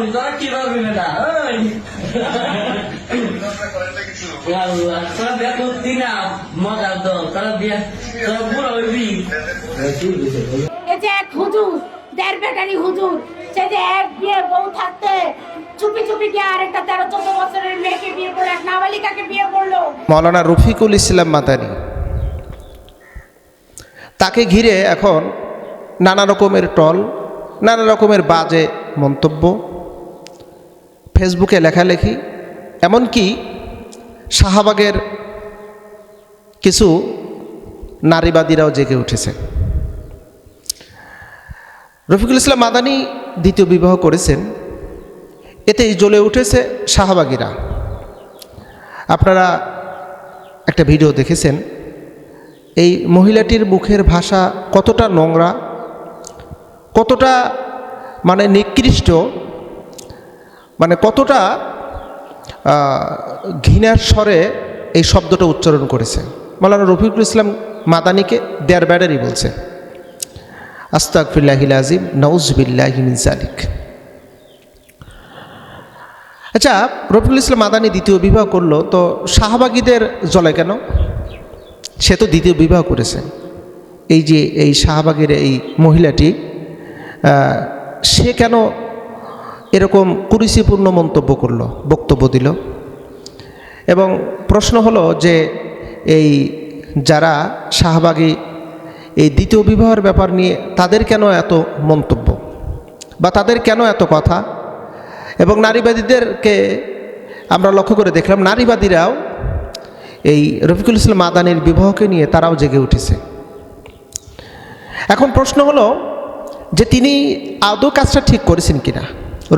পারবি তোরা কি পারবি না তোরা বিয়া করতি না মজার দল তোরা বিয়া তোরা বুড়া হইবি। এই যে এক হুজুর দেড় বেটারি হুজুর সে যে এক বিয়ে বউ থাকতে চুপি চুপি গিয়ে আরেকটা 13-14 বছরের মেয়েকে বিয়ে করে এক নাবালিকাকে বিয়ে করলো। মৌলানা রফিকুল ইসলাম মাদানী, তাকে ঘিরে এখন নানা রকমের টল, নানা রকমের বাজে মন্তব্য, ফেসবুকে লেখালেখি, এমনকি শাহবাগের কিছু নারীবাদীরাও জেগে উঠেছে। রফিকুল ইসলাম মাদানী দ্বিতীয় বিবাহ করেছেন, এতেই জ্বলে উঠেছে শাহবাগীরা। আপনারা একটা ভিডিও দেখেছেন, এই মহিলাটির মুখের ভাষা কতটা নোংরা, কতটা মানে নিকৃষ্ট, মানে কতটা ঘৃণার স্বরে এই শব্দটা উচ্চারণ করেছে। মৌলানা রফিকুল ইসলাম মাদানীকে দেয়ার ব্যাডারি বলছে। আস্তাগফিরুল্লাহিল আযীম, নাউযুবিল্লাহি মিন যালিক। আচ্ছা, রফিকুল ইসলাম মাদানী দ্বিতীয় বিবাহ করলো, তো শাহবাগীদের জ্বলে কেন? সে তো দ্বিতীয় বিবাহ করেছে। এই যে এই শাহবাগের এই মহিলাটি, সে কেন এরকম কুরুচিপূর্ণ মন্তব্য করলো, বক্তব্য দিল? এবং প্রশ্ন হলো যে এই যারা শাহবাগী এই দ্বিতীয় বিবাহের ব্যাপার নিয়ে তাদের কেন এত মন্তব্য বা তাদের কেন এত কথা? এবং নারীবাদীদেরকে আমরা লক্ষ্য করে দেখলাম, নারীবাদীরাও এই রফিকুল ইসলাম মাদানীর বিবাহকে নিয়ে তারাও জেগে উঠেছে। এখন প্রশ্ন হলো যে তিনি আদৌ কাজটা ঠিক করেছেন কিনা।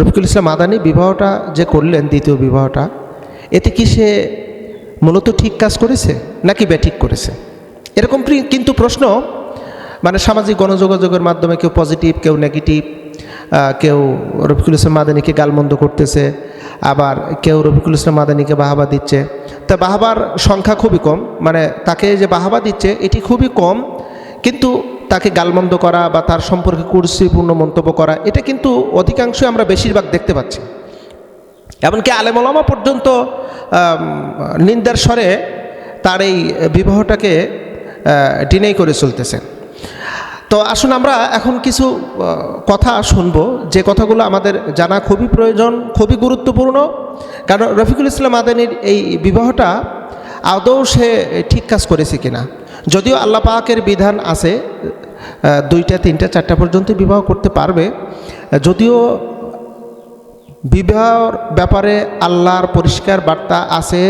রফিকুল ইসলাম মাদানী বিবাহটা যে করলেন, দ্বিতীয় বিবাহটা, এতে কি সে মূলত ঠিক কাজ করেছে নাকি ব্যাঠিক করেছে? এরকম কিন্তু প্রশ্ন মানে সামাজিক গণযোগাযোগের মাধ্যমে কেউ পজিটিভ, কেউ নেগেটিভ, কেউ রফিকুল ইসলাম মাদানীকে গালমন্দ করতেছে, আবার কেউ রফিকুল ইসলাম মাদানীকে বাহাবা দিচ্ছে। তা বাহাবার সংখ্যা খুবই কম, মানে তাকে যে বাহাবা দিচ্ছে এটি খুবই কম, কিন্তু তাকে গালমন্দ করা বা তার সম্পর্কে কুরুচিপূর্ণ মন্তব্য করা এটা কিন্তু অধিকাংশ আমরা বেশিরভাগ দেখতে পাচ্ছি। এমনকি আলেম ওলামা পর্যন্ত নিন্দার স্বরে তার এই বিবাহটাকে ডিনাই করে চলতেছে। তো আসুন আমরা এখন কিছু কথা শুনবো, যে কথাগুলো আমাদের জানা খুবই প্রয়োজন, খুবই গুরুত্বপূর্ণ। কারণ রফিকুল ইসলাম মাদানীর এই বিবাহটা আদৌ সে ঠিক কাজ করেছে কিনা। যদিও আল্লাহ পাকের বিধান আছে 2টা 3টা 4টা পর্যন্ত বিবাহ করতে পারবে, যদিও বিবাহর ব্যাপারে আল্লাহর পরিষ্কার বার্তা আছে,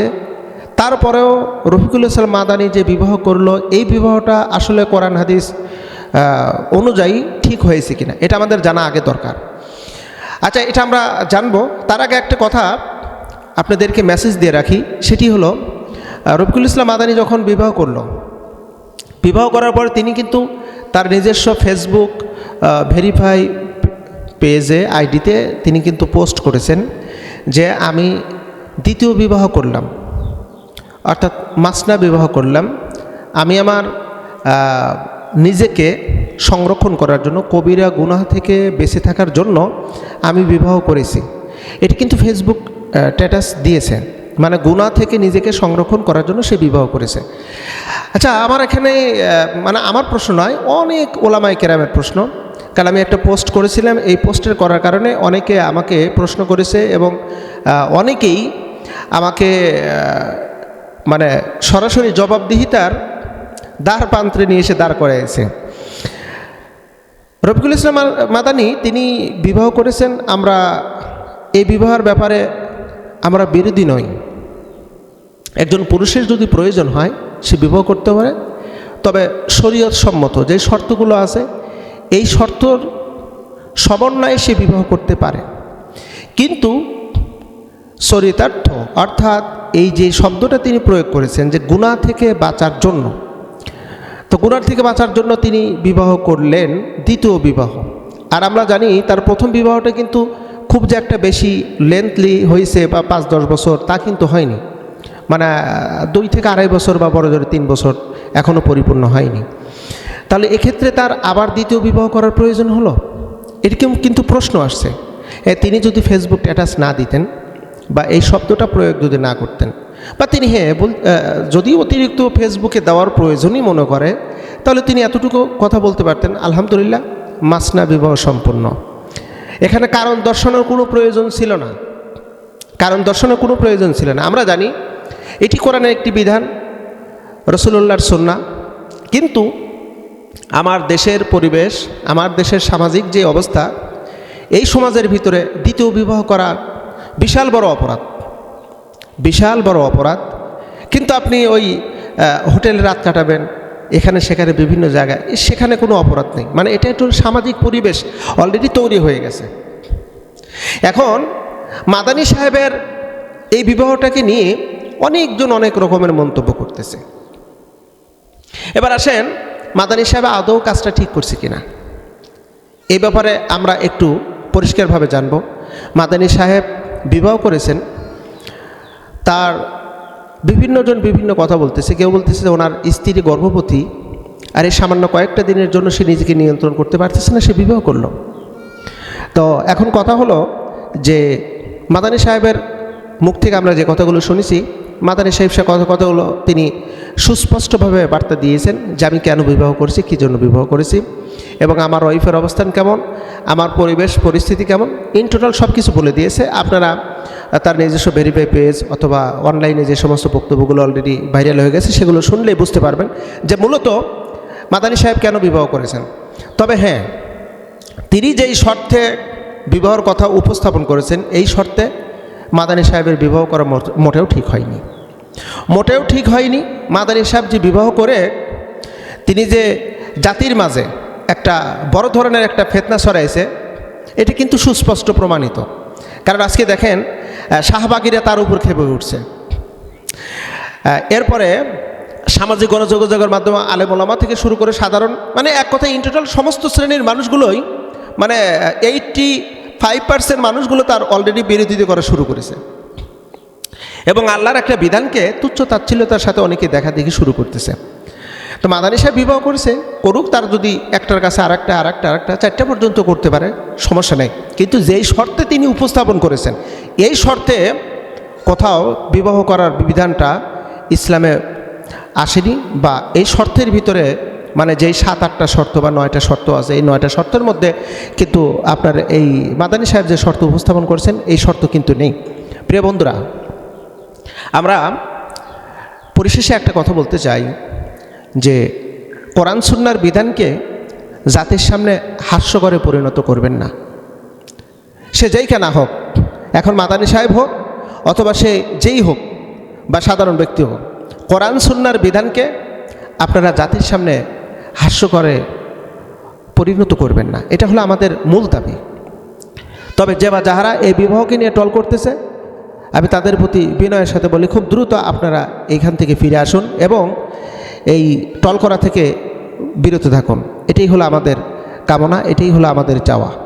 তারপরেও রফিকুল ইসলাম মাদানী যে বিবাহ করলো, এই বিবাহটা আসলে কোরআন হাদিস অনুযায়ী ঠিক হয়েছে কিনা এটা আমাদের জানা আগে দরকার। আচ্ছা, এটা আমরা জানবো। তার আগে একটা কথা আপনাদেরকে মেসেজ দিয়ে রাখি, সেটি হলো রফিকুল ইসলাম মাদানী যখন বিবাহ করলো, বিবাহ করার পর তিনি কিন্তু তার নিজস্ব ফেসবুক ভেরিফাই পেজে, আইডিতে তিনি কিন্তু পোস্ট করেছেন যে আমি দ্বিতীয় বিবাহ করলাম, অর্থাৎ মাসনা বিবাহ করলাম। আমি আমার নিজেকে সংরক্ষণ করার জন্য, কবিরা গুনাহ থেকে বেঁচে থাকার জন্য আমি বিবাহ করেছি। এটি কিন্তু ফেসবুক স্ট্যাটাস দিয়েছে, মানে গুনাহ থেকে নিজেকে সংরক্ষণ করার জন্য সে বিবাহ করেছে। আচ্ছা, আমার এখানে মানে আমার প্রশ্ন নয়, অনেক ওলামায়ে কেরামের প্রশ্ন। কারণ আমি একটা পোস্ট করেছিলাম, এই পোস্টের করার কারণে অনেকে আমাকে প্রশ্ন করেছে এবং অনেকেই আমাকে মানে সরাসরি জবাবদিহিতার দ্বার প্রান্তে নিয়ে এসে দাঁড় করাইছে। রফিকুল ইসলাম মাদানী তিনি বিবাহ করেছেন, আমরা এই বিবাহের ব্যাপারে আমরা বিরোধী নই। একজন পুরুষের যদি প্রয়োজন হয় সে বিবাহ করতে পারে, তবে শরীয়ত সম্মত যে শর্তগুলো আছে এই শর্তর সমন্বয়ে সে বিবাহ করতে পারে। কিন্তু চরিতার্থ অর্থাৎ এই যে শব্দটা তিনি প্রয়োগ করেছেন যে গুনাহ থেকে বাঁচার জন্য, তো গুনাহ থেকে বাঁচার জন্য তিনি বিবাহ করলেন দ্বিতীয় বিবাহ। আর আমরা জানি তার প্রথম বিবাহটা কিন্তু খুব যে একটা বেশি লেন্থলি হয়েছে বা 5-10 বছর তা কিন্তু হয়নি, মানে 2 থেকে 2.5 বছর বা বড় জোরে 3 বছর এখনও পরিপূর্ণ হয়নি। তাহলে এক্ষেত্রে তার আবার দ্বিতীয় বিবাহ করার প্রয়োজন হলো, এরকম কিন্তু প্রশ্ন আসছে। তিনি যদি ফেসবুক স্ট্যাটাস না দিতেন বা এই শব্দটা প্রয়োগ যদি না করতেন, বা তিনি যদি অতিরিক্ত ফেসবুকে দেওয়ার প্রয়োজনই মনে করে, তাহলে তিনি এতটুকু কথা বলতে পারতেন, আলহামদুলিল্লাহ মাসনা বিবাহ সম্পন্ন। এখানে কারণ দর্শানোর কোনো প্রয়োজন ছিল না, কারণ দর্শানোর কোনো প্রয়োজন ছিল না। আমরা জানি এটি কোরআনের একটি বিধান, রাসূলুল্লাহর সুন্নাহ, কিন্তু আমার দেশের পরিবেশ, আমার দেশের সামাজিক যে অবস্থা, এই সমাজের ভিতরে দ্বিতীয় বিবাহ করা বিশাল বড় অপরাধ, বিশাল বড় অপরাধ। কিন্তু আপনি ওই হোটেলে রাত কাটাবেন, এখানে সেখানে বিভিন্ন জায়গায়, সেখানে কোনো অপরাধ নেই। মানে এটা একটু সামাজিক পরিবেশ অলরেডি তৈরি হয়ে গেছে। এখন মাদানী সাহেবের এই বিবাহটাকে নিয়ে অনেকজন অনেক রকমের মন্তব্য করতেছে। এবার আসেন, মাদানী সাহেব আদৌ কাজটা ঠিক করছে কিনা এই ব্যাপারে আমরা একটু পরিষ্কারভাবে জানব। মাদানী সাহেব বিবাহ করেছেন, তার বিভিন্নজন বিভিন্ন কথা বলতেছে। কেউ বলতেছে যে ওনার স্ত্রী গর্ভবতী, আর এই সামান্য কয়েকটা দিনের জন্য সে নিজেকে নিয়ন্ত্রণ করতে পারতেছে না, সে বিবাহ করলো। তো এখন কথা হলো যে মাদানী সাহেবের মুখ থেকে আমরা যে কথাগুলো শুনেছি, মাদানী সাহেব সে কথাগুলো তিনি সুস্পষ্টভাবে বার্তা দিয়েছেন যে আমি কেন বিবাহ করেছি, কী জন্য বিবাহ করেছি, এবং আমার ওয়াইফের অবস্থান কেমন, আমার পরিবেশ পরিস্থিতি কেমন, ইন টোটাল সব কিছু বলে দিয়েছে। আপনারা তার নিজস্ব ভেরিফাই পেজ অথবা অনলাইনে যে সমস্ত বক্তব্যগুলো অলরেডি ভাইরাল হয়ে গেছে, সেগুলো শুনলেই বুঝতে পারবেন যে মূলত মাদানী সাহেব কেন বিবাহ করেছেন। তবে হ্যাঁ, তিনি যেই শর্তে বিবাহর কথা উপস্থাপন করেছেন, এই শর্তে মাদানী সাহেবের বিবাহ করা মোটেও ঠিক হয়নি, মোটেও ঠিক হয়নি। মাদানী সাহেব যে বিবাহ করে তিনি যে জাতির মাঝে একটা বড় ধরনের একটা ফিতনা ছড়াইছে, এটি কিন্তু সুস্পষ্ট প্রমাণিত। কারণ আজকে দেখেন শাহবাগীরা তার উপর খেপে উঠছে। এরপরে সামাজিক গণযোগাযোগের মাধ্যমে আলেম ওলামা থেকে শুরু করে সাধারণ, মানে এক কথায় ইন টোটাল সমস্ত শ্রেণীর মানুষগুলোই, মানে 85% মানুষগুলো তার অলরেডি বিরোধিতা করা শুরু করেছে, এবং আল্লাহর একটা বিধানকে তুচ্ছ তাচ্ছিল্যতার সাথে অনেকে দেখা দেখি শুরু করতেছে। তো মাদানী সাহেব বিবাহ করেছে, করুক, তার যদি একটার কাছে আরেকটা 4টা পর্যন্ত করতে পারে, সমস্যা নেই। কিন্তু যেই শর্তে তিনি উপস্থাপন করেছেন, এই শর্তে কোথাও বিবাহ করার বিধানটা ইসলামে আসেনি, বা এই শর্তের ভিতরে মানে যেই 7-8টা শর্ত বা 9টা শর্ত আছে, এই 9টা শর্তের মধ্যে কিন্তু আপনার এই মাদানী সাহেব যে শর্ত উপস্থাপন করেছেন, এই শর্ত কিন্তু নেই। প্রিয় বন্ধুরা, আমরা পরিশেষে একটা কথা বলতে চাই যে কোরআন সুন্নাহর বিধানকে জাতির সামনে হাস্যকরে পরিণত করবেন না, সে যেই কেনা হোক, এখন মাদানী সাহেব হোক অথবা সে যেই হোক বা সাধারণ ব্যক্তি হোক, কোরআন সুন্নাহর বিধানকে আপনারা জাতির সামনে হাস্যকরে পরিণত করবেন না, এটা হলো আমাদের মূল দাবি। তবে যাহারা এই বিবাহকে নিয়ে টল করতেছে, আমি তাদের প্রতি বিনয়ের সাথে বলি, খুব দ্রুত আপনারা এইখান থেকে ফিরে আসুন এবং এই টল করা থেকে বিরত থাকুন। এটাই হলো আমাদের কামনা, এটাই হলো আমাদের চাওয়া।